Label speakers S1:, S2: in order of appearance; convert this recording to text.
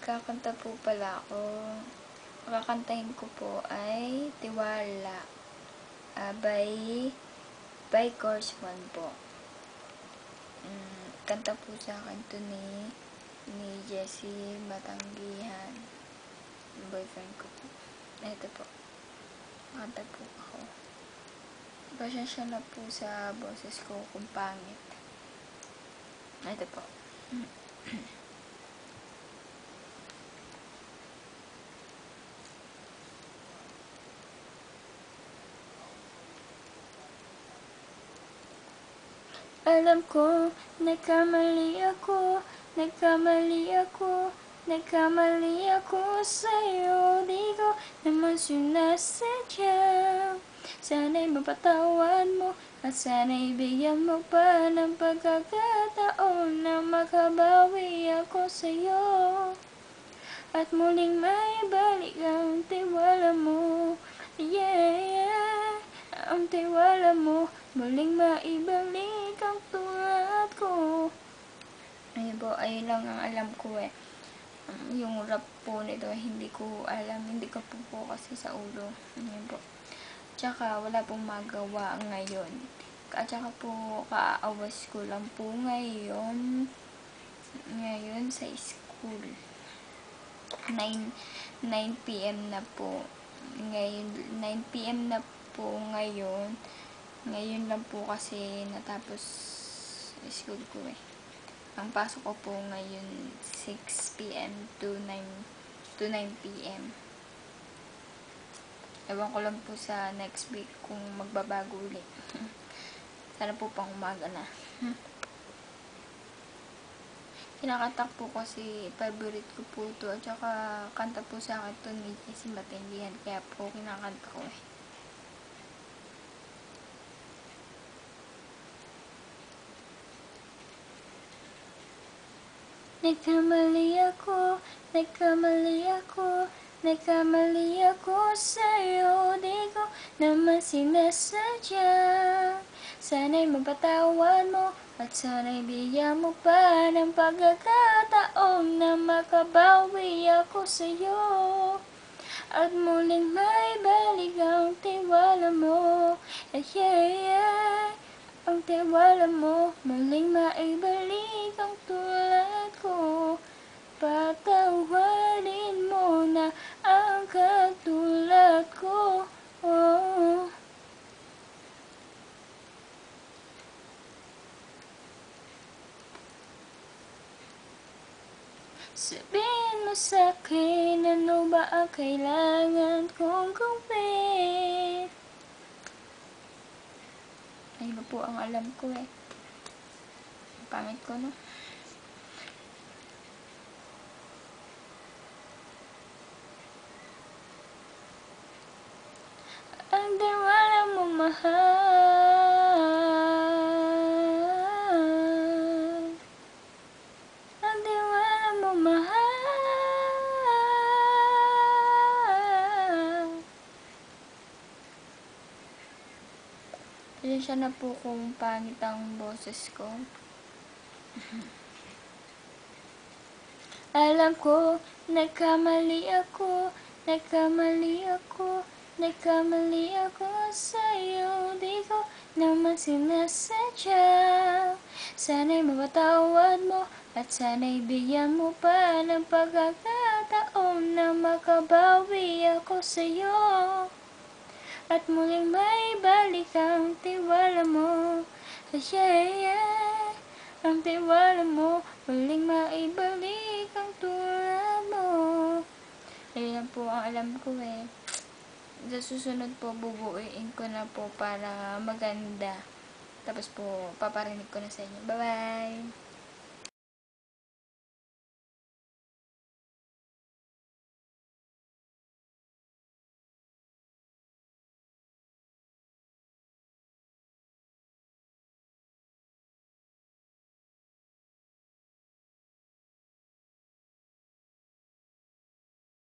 S1: Kakanta po pala ako. Kakantahin ko po ay Tiwala, by Course One po. Kanta po sa akin to ni Jessie Matanggihan, boyfriend ko po. Ito po, kanta po ako. Pasensya na po sa boses ko kung pangit. Ito po. Alam ko, nagkamali ako sa'yo. Di ko naman sinasadya. Sana'y mapatawad mo at sana'y bigyan mo pa ng pagkakataon na makabawi ako sa'yo. At muling maibalik ang tiwala mo. Yeah, ang tiwala mo. Muling maibalik ang tulad ko. Ayun po, ayun lang ang alam ko eh. Yung rap po nito, hindi ko alam. Hindi ko po kasi sa ulo. Ayun po. Tsaka wala pong magawa ngayon. At tsaka po, kaawas ko lang po ngayon sa school. 9 PM na po. Ngayon, 9 PM na po ngayon. Ngayon lang po kasi natapos school ko eh. Ang pasok ko po ngayon 6 PM to 9 PM. Ewan ko lang po sa next week kung magbabago ulit. Sana po pang umaga na. Kinakatak po kasi favorite ko po ito. At saka kanta po sa akin ito ni Jessie Matanggihan. Kaya po kinakanta ko eh. Nagkamali ako sa'yo. Di ko naman sinasadya. Sana'y mapatawad mo at sana'y bigyan mo pa ng pagkakataon na makabawi ako sa'yo. At muling maibalik ang tiwala mo. Yeah, ang tiwala mo. Muling maibalik ang tulad ko. Patawarin mo na ang katulad ko. Sabihin mo sa'kin, ano ba ang kailangan kong gawin? Ayun po ang alam ko eh. Pangit ko, no? Ang tiwala mo, mahal. Ang tiwala mo, mahal. Pasensya na po kung pangit ang boses ko. Alam ko, nagkamali ako sa'yo. Di ko naman sinasadya. Sana'y mapatawad mo at sana'y bigyan mo pa ng pagkakataon na makabawi ako sa'yo. At muling maibalik ang tiwala mo. Yeah, ang tiwala mo. Muling maibalik ang tulad mo. Ayun po ang alam ko eh. Sa susunod po, bubuuin ko na po para maganda. Tapos po, paparinig ko na sa inyo. Bye-bye!